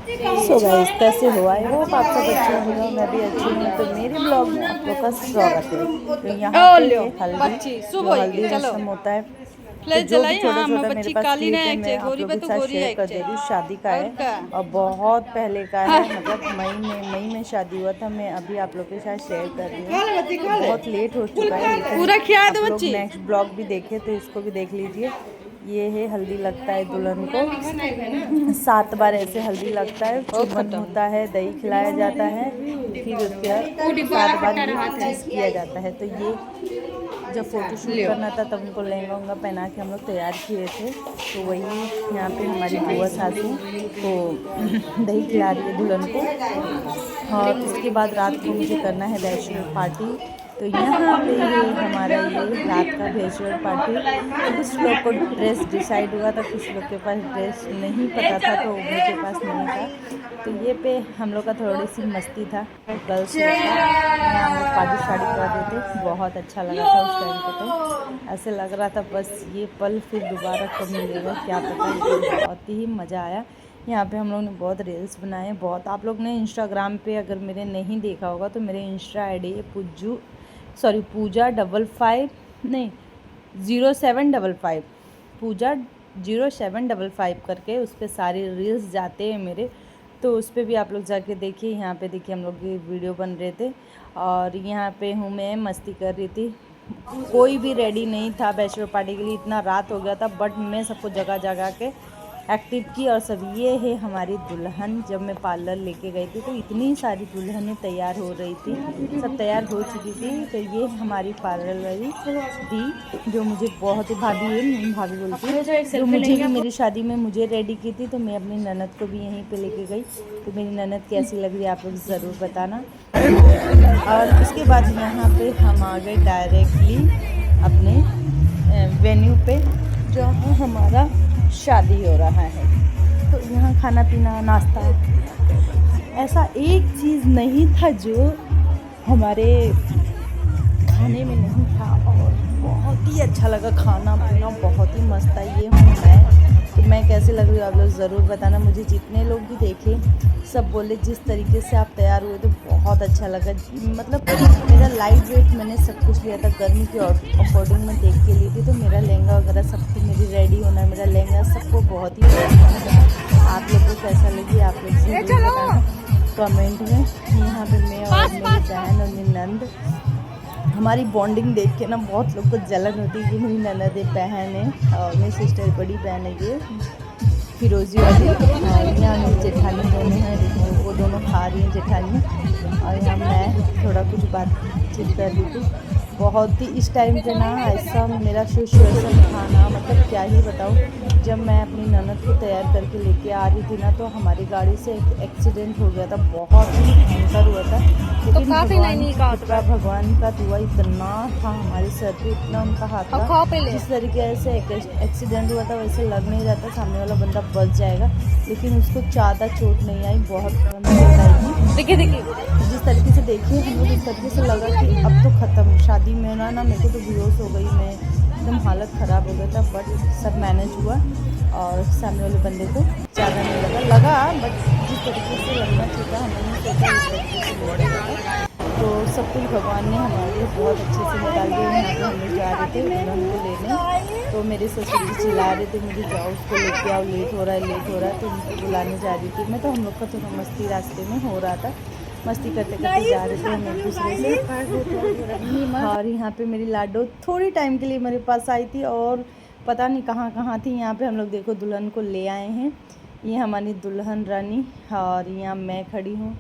So guys, कैसे हो? I hope आप सब अच्छे होंगे, मैं भी अच्छी हूँ। तो मेरे ब्लॉग में आप लोग का स्वागत है। तो यहाँ पे लो है हल्दी, बच्ची शुभ जो होगी। हल्दी चलो रस्म होता है। तो फ्लैश जो भी जलाई। छोटा हाँ मैं छोटा मेरे बच्ची पास काली क्लिप ना है एक मैं चे आप गोरी लोग पे के तो साथ गोरी शेयर एक कर चे दे रही हूँ। शादी का और है का और बहुत पहले का है, मतलब मई में शादी हुआ था। मैं अभी आप लोग के साथ शेयर कर रही हूँ। तो बहुत लेट हो चुका है, लेकिन पूरा खिया दो आप लोग बच्ची। नेक्स्ट ब्लॉग भी देखे तो इसको भी देख लीजिए। ये है हल्दी लगता है दुल्हन को, 7 बार ऐसे हल्दी लगता है, बहुत चुम्बन खत्म। होता है, दही खिलाया जाता है, फिर उसके बाद 7 बार ये चीज़ किया जाता है। तो ये जब फ़ोटो शूट लियो करना था तब उनको लहंगा उंगा पहना के हम लोग तैयार किए थे। तो वही यहाँ पे हमारी बुआ सासू को दही खिला रही है दुल्हन को। और उसके बाद रात को मुझे करना है बैचलर पार्टी। तो यहाँ पे है हमारा ये रात का बैचलर पार्टी। कुछ लोग को ड्रेस डिसाइड हुआ था, कुछ लोग के पास ड्रेस नहीं पता था, तो उन्हीं के पास नहीं था। तो ये पे हम लोग का थोड़ी सी मस्ती था गर्ल्स लोग का। यहाँ हम लोग पार्टी शार्टी कर रहे थे, बहुत अच्छा लगा था उस टाइम पे। तो ऐसे लग रहा था बस ये पल फिर दोबारा कब मिलेगा क्या पता, लेकिन बहुत ही मज़ा आया। यहाँ पे हम लोग ने बहुत रील्स बनाए, बहुत। आप लोग ने इंस्टाग्राम पे अगर मेरे नहीं देखा होगा तो मेरे इंस्टा आईडी है पूजा 55 नहीं 0755 पूजा 0755 करके उस पर सारे रील्स जाते हैं मेरे। तो उस पर भी आप लोग जाके देखिए। यहाँ पे देखिए हम लोग की वीडियो बन रहे थे और यहाँ पे हूँ मैं मस्ती कर रही थी। कोई भी रेडी नहीं था बैचलर पार्टी के लिए, इतना रात हो गया था, बट मैं सबको जगह जगह के एक्टिव की। और सब ये है हमारी दुल्हन। जब मैं पार्लर लेके गई थी तो इतनी सारी दुल्हनें तैयार हो रही थी, सब तैयार हो चुकी थी। तो ये हमारी पार्लर वाली दी जो मुझे बहुत ही भाभी है, भाभी बोलती है, जो मुझे भी मेरी शादी में मुझे रेडी की थी। तो मैं अपनी ननद को भी यहीं पे लेके गई। तो मेरी ननद कैसी लग रही है आप लोग ज़रूर बताना। और उसके बाद यहाँ पे हम आ गए डायरेक्टली अपने वेन्यू पे जहाँ हमारा शादी हो रहा है। तो यहाँ खाना पीना नाश्ता ऐसा एक चीज़ नहीं था जो हमारे खाने में नहीं था, और बहुत ही अच्छा लगा। खाना पीना बहुत ही मस्त था। ये हूँ मैं, तो मैं कैसे लग रही हूँ आप लोग ज़रूर बताना। मुझे जितने लोग भी देखे सब बोले जिस तरीके से आप तैयार हुए तो बहुत अच्छा लगा। मतलब मेरा लाइट वेट मैंने सब कुछ लिया था, गर्मी के अकॉर्डिंग मैं देख के ली थी। तो मेरा लहंगा वगैरह सब कुछ, मेरी रेडी होना, मेरा लहंगा सबको बहुत ही अच्छा लगा। आप लोग को कैसा लगी आप लोग ज़रूर बताना कमेंट में। यहाँ पे मैं और मेरी बहन और मेरी नंद, हमारी बॉन्डिंग देख के ना बहुत लोग को जलन होती है कि मेरी ननद है, बहन है, और मेरी सिस्टर बड़ी बहन है ये फिरोजी वाली। और यहाँ मेरी जेठानी दोनों हैं, देखो वो दोनों खा रही हैं जेठानी। और यहाँ मैं थोड़ा कुछ बातचीत कर रही थी। बहुत ही इस टाइम पे ना ऐसा मेरा सिचुएशन था ना, मतलब क्या ही बताऊँ। जब मैं अपनी ननद को तैयार करके लेके आ रही थी ना, तो हमारी गाड़ी से एक एक्सीडेंट हो गया था, बहुत ही भयंकर हुआ था। तो लेकिन काफी भगवान नहीं की का कृपा, भगवान का दुआ इतना था हमारे सर पे, इतना उनका हाथ अब था। खाओ पहले। जिस तरीके से एक्सीडेंट हुआ था वैसे लग नहीं रहा था सामने वाला बंदा बच जाएगा, लेकिन उसको ज़्यादा चोट नहीं आई, बहुत कम चोट आई। देखिए देखिए जिस तरीके से देखिए हम लोग, उस तरीके से लगा कि अब तो ख़त्म शादी में ना मेरे को तो बेहोश हो गई मैं, एकदम हालत ख़राब हो गया था। बट सब मैनेज हुआ और सामने वाले बंदे को ज़्यादा नहीं लगा, बट जिस तरीके से लगना चाहिए था हमने नहीं सोचा उस तरीके से लग गया था। तो सब कुछ भगवान ने हमारे लिए बहुत अच्छे से निकाल दिया। यहाँ पे हम लोग जा रहे थे दुल्हन को लेने, तो मेरे ससुर जी चिल्ला रहे थे मुझे, जाओ उसको लेके आओ, लेट हो रहा है लेट हो रहा है। तो उनको बुलाने जा रही थी मैं। तो हम लोग का थोड़ा मस्ती रास्ते में हो रहा था, मस्ती करते करते जा रहे थे हम एक दूसरे से। और यहाँ पे मेरी लाडो थोड़ी टाइम के लिए मेरे पास आई थी और पता नहीं कहाँ कहाँ थी। यहाँ पे हम लोग देखो दुल्हन को ले आए हैं, ये हमारी दुल्हन रानी। और यहाँ मैं खड़ी हूँ।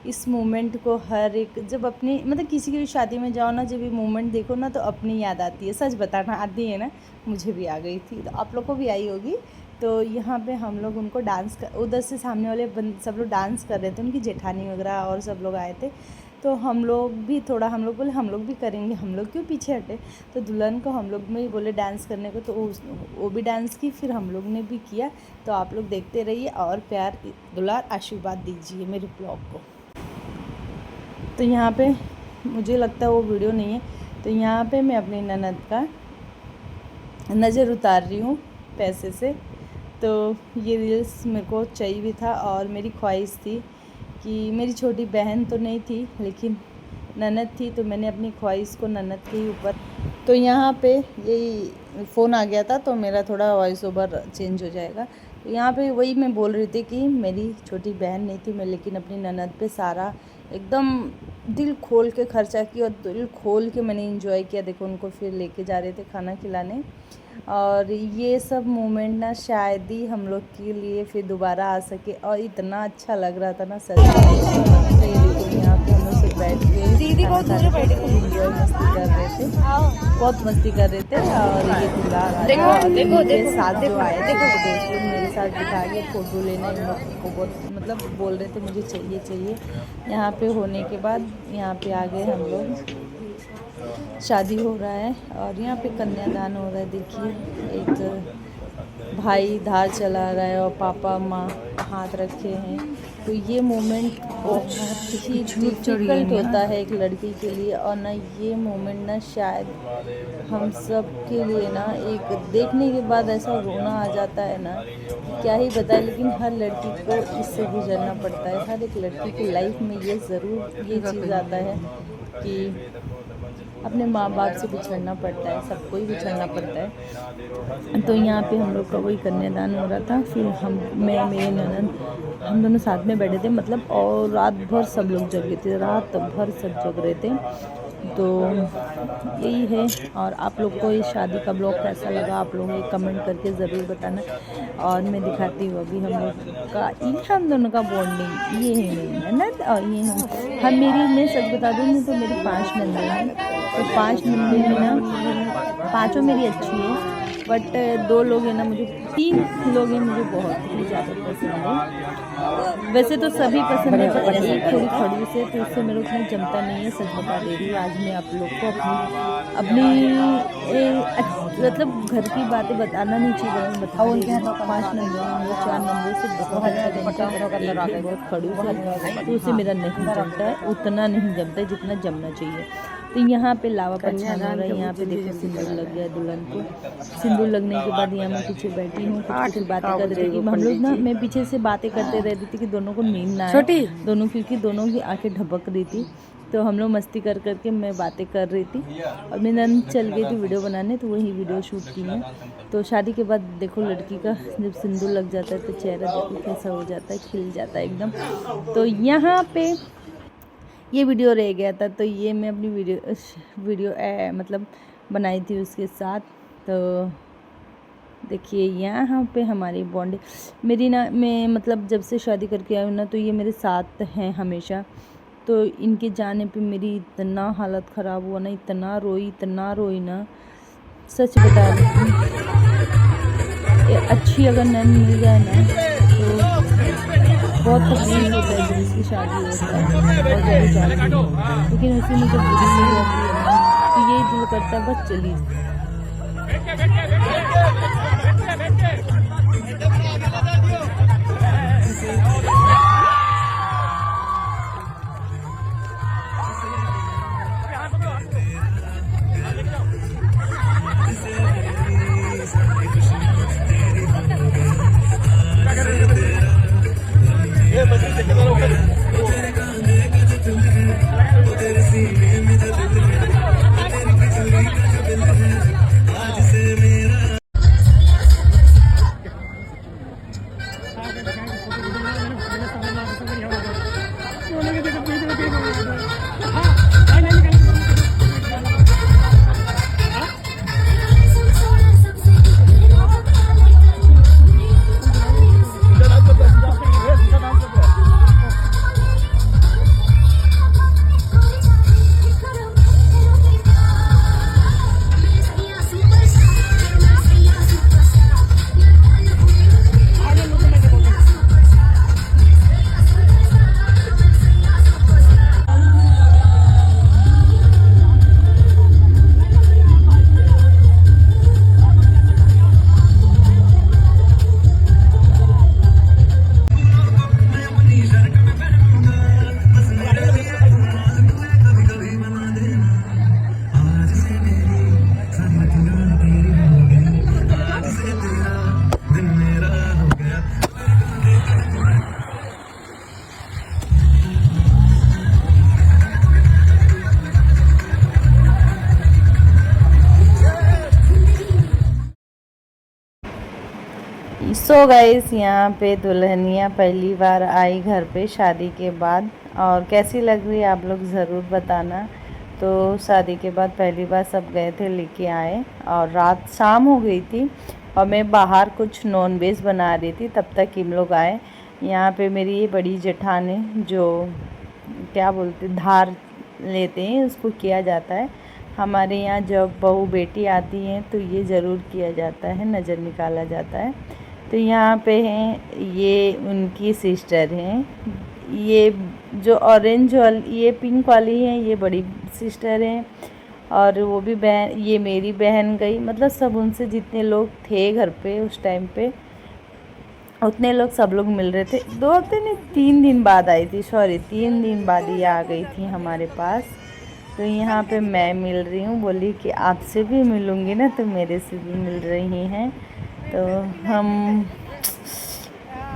इस मोमेंट को हर एक, जब अपनी मतलब किसी की भी शादी में जाओ ना, जब ये मोमेंट देखो ना तो अपनी याद आती है। सच बताना आती है ना, मुझे भी आ गई थी, तो आप लोग को भी आई होगी। तो यहाँ पे हम लोग उनको डांस कर, उधर से सामने वाले सब लोग डांस कर रहे थे, उनकी जेठानी वगैरह और सब लोग आए थे। तो हम लोग भी थोड़ा, हम लोग बोले हम लोग भी करेंगे, हम लोग क्यों पीछे हटे। तो दुल्हन को हम लोग में ही बोले डांस करने को, तो वो भी डांस की, फिर हम लोग ने भी किया। तो आप लोग देखते रहिए और प्यार दुलार आशीर्वाद दीजिए मेरे ब्लॉग को। तो यहाँ पे मुझे लगता है वो वीडियो नहीं है। तो यहाँ पे मैं अपनी ननद का नज़र उतार रही हूँ पैसे से। तो ये रील्स मेरे को चाहिए भी था और मेरी ख्वाहिश थी कि मेरी छोटी बहन तो नहीं थी लेकिन ननद थी, तो मैंने अपनी ख्वाहिश को ननद के ही ऊपर। तो यहाँ पे यही फ़ोन आ गया था तो मेरा थोड़ा वॉइस ओवर चेंज हो जाएगा। तो यहाँ पे वही मैं बोल रही थी कि मेरी छोटी बहन नहीं थी मैं, लेकिन अपनी ननद पे सारा एकदम दिल खोल के खर्चा किया और दिल खोल के मैंने इंजॉय किया। देखो उनको फिर लेके जा रहे थे खाना खिलाने, और ये सब मोमेंट ना शायद ही हम लोग के लिए फिर दोबारा आ सके, और इतना अच्छा लग रहा था ना सच में। तो ये देखो यहाँ पे हम लोग सब बैठ के दीदी बहुत इंजॉय मस्ती कर रहे थे, बहुत मस्ती कर रहे थे। और ये देखो साथ जो आए थे दोस्त लोग मेरे साथ बिठा के फ़ोटो लेने को बहुत मतलब बोल रहे थे मुझे चाहिए। यहाँ पे होने के बाद यहाँ पे आ गए हम लोग, शादी हो रहा है और यहाँ पे कन्यादान हो रहा है। देखिए एक भाई धार चला रहा है और पापा माँ हाथ रखे हैं। तो ये मोमेंट बहुत ही डिफिकल्ट होता है एक लड़की के लिए, और ना ये मोमेंट ना शायद हम सब के लिए ना एक देखने के बाद ऐसा रोना आ जाता है ना क्या ही बताए। लेकिन हर लड़की को इससे गुजरना पड़ता है, हर एक लड़की की लाइफ में ये ज़रूर ये चीज़ आता है कि अपने माँ बाप से बिछड़ना पड़ता है, सबको ही बिछड़ना पड़ता है। तो यहाँ पे हम लोग का वही कन्यादान हो रहा था। फिर मैं मेरे ननद हम दोनों साथ में बैठे थे मतलब, और रात भर सब लोग जगे थे, रात भर सब जग रहे थे। तो यही है। और आप लोग को ये शादी का ब्लॉग कैसा लगा आप लोग ये कमेंट करके ज़रूर बताना। और मैं दिखाती हूँ अभी हम लोग का ये हम दोनों का बॉन्डिंग, ये है मेरी ननद और ये हम मेरी मैं सच बता दूँ नहीं तो मेरी 5 नंदे हैं। तो 5 नंदे में ना 5 मेरी अच्छी है, बट 2 लोग हैं ना मुझे 3 लोग हैं मुझे बहुत ही ज़्यादा पसंद है। वैसे तो सभी पसंद है पर एक थोड़ी खड़ूस है तो उससे मेरे उतना जमता नहीं है। सच बता दे रही हूँ आज मैं आप लोग को अपनी मतलब घर की बातें बताना नहीं चाहिए, बताओ। 5 नंबर मुझे 4 नंबर से बहुत अच्छा जमता है, बहुत खड़ूस है तो उससे मेरा नहीं जमता है, उतना नहीं जमता है जितना जमना चाहिए। तो यहाँ पे लावा पछान हो रहा है। यहाँ पे देखो सिंदूर लग गया दुल्हन को। सिंदूर लगने के बाद यहाँ मैं पीछे बैठी हूँ, कुछ बातें कर रही थी कि हम लोग ना मैं पीछे से बातें करते रहती थी कि दोनों को नींद ना आए, दोनों क्योंकि दोनों की आंखें ढबक रही थी। तो हम लोग मस्ती कर करके मैं बातें कर रही थी और मेरी नंद चल गई थी वीडियो बनाने, तो वही वीडियो शूट की है। तो शादी के बाद देखो लड़की का जब सिंदूर लग जाता है तो चेहरा देखो कैसा हो जाता है, खिल जाता है एकदम। तो यहाँ पे ये वीडियो रह गया था, तो ये मैं अपनी वीडियो मतलब बनाई थी उसके साथ। तो देखिए यहाँ पे हमारी बॉन्डिंग मेरी ना मैं मतलब जब से शादी करके आई हूँ ना तो ये मेरे साथ हैं हमेशा। तो इनके जाने पे मेरी इतना हालत ख़राब हुआ ना, इतना रोई ना, सच बता रही हूँ। अच्छी अगर नन मिल जाए ना तो बहुत तकलीफ होता है जिसकी शादी होता है और जब जाती है, लेकिन उसी में जब बुरी नहीं होती है तो यही दिल करता है बस चली। सो गाइस, यहाँ पे दुल्हनिया पहली बार आई घर पे शादी के बाद, और कैसी लग रही है आप लोग ज़रूर बताना। तो शादी के बाद पहली बार सब गए थे, लेके आए, और रात शाम हो गई थी और मैं बाहर कुछ नॉन वेज बना रही थी, तब तक इन लोग आए। यहाँ पे मेरी ये बड़ी जेठानी जो क्या बोलते धार लेते हैं उसको किया जाता है। हमारे यहाँ जब बहू बेटी आती हैं तो ये ज़रूर किया जाता है, नज़र निकाला जाता है। तो यहाँ पे हैं, ये उनकी सिस्टर हैं। ये जो ऑरेंज वाली, ये पिंक वाली हैं, ये बड़ी सिस्टर हैं। और वो भी बहन, ये मेरी बहन गई, मतलब सब उनसे जितने लोग थे घर पे उस टाइम पे उतने लोग सब लोग मिल रहे थे। 2 हफ्ते नहीं, 3 दिन बाद आई थी, सॉरी 3 दिन बाद ये आ गई थी हमारे पास। तो यहाँ पे मैं मिल रही हूँ, बोली कि आपसे भी मिलूँगी ना, तो मेरे से भी मिल रही हैं। तो हम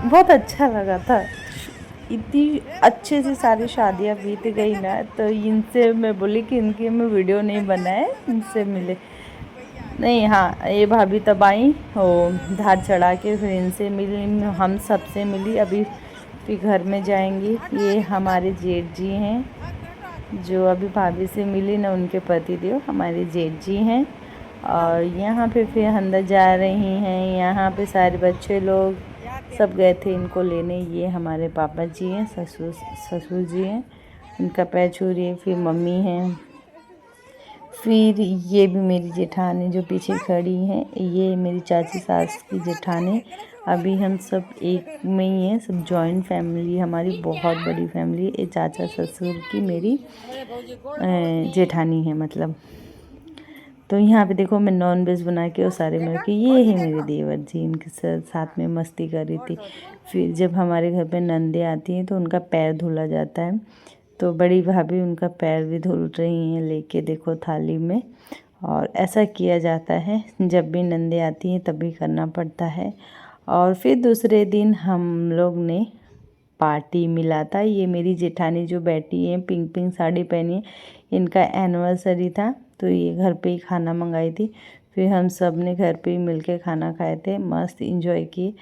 बहुत अच्छा लगा था, इतनी अच्छे से सारी शादियाँ बीत गई ना। तो इनसे मैं बोली कि इनकी मैं वीडियो नहीं बनाए, इनसे मिले नहीं। हाँ, ये भाभी तब आई वो धार चढ़ा के, फिर इनसे मिली, हम सबसे मिली। अभी फिर घर में जाएंगी। ये हमारे जेठ जी हैं जो अभी भाभी से मिली ना, उनके पति देव हमारे जेठ जी हैं। और यहाँ पे फिर अंदर जा रही हैं। यहाँ पे सारे बच्चे लोग सब गए थे इनको लेने। ये हमारे पापा जी हैं, ससुर जी हैं, उनका पैर छू रही है। फिर मम्मी हैं, फिर ये भी मेरी जेठानी जो पीछे खड़ी हैं, ये मेरी चाची सास की जेठानी। अभी हम सब एक में ही हैं, सब जॉइंट फैमिली, हमारी बहुत बड़ी फैमिली। ये चाचा ससुर की मेरी जेठानी है मतलब। तो यहाँ पे देखो, मैं नॉन वेज बना के और सारे मिल के, ये है मेरे देवर जी, इनके साथ में मस्ती कर रही थी। फिर जब हमारे घर पे नंदे आती हैं तो उनका पैर धुला जाता है, तो बड़ी भाभी उनका पैर भी धुल रही हैं लेके, देखो थाली में। और ऐसा किया जाता है, जब भी नंदे आती हैं तभी करना पड़ता है। और फिर दूसरे दिन हम लोग ने पार्टी मिला था। ये मेरी जेठानी जो बैठी है, पिंक पिंक साड़ी पहनी है, इनका एनिवर्सरी था, तो ये घर पे ही खाना मंगाई थी। फिर हम सब ने घर पे ही मिल के खाना खाए थे, मस्त इंजॉय किए।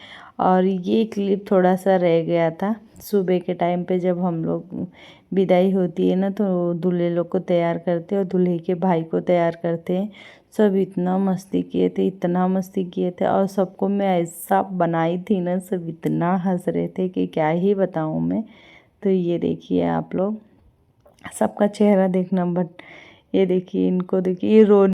और ये क्लिप थोड़ा सा रह गया था, सुबह के टाइम पे जब हम लोग विदाई होती है ना, तो दूल्हे लोग को तैयार करते हैं और दूल्हे के भाई को तैयार करते हैं। सब इतना मस्ती किए थे, इतना मस्ती किए थे, और सबको मैं ऐसा बनाई थी ना, सब इतना हंस रहे थे कि क्या ही बताऊँ मैं। तो ये देखिए आप लोग, सबका चेहरा देखना, बट ये देखिए, इनको देखिए, ये रो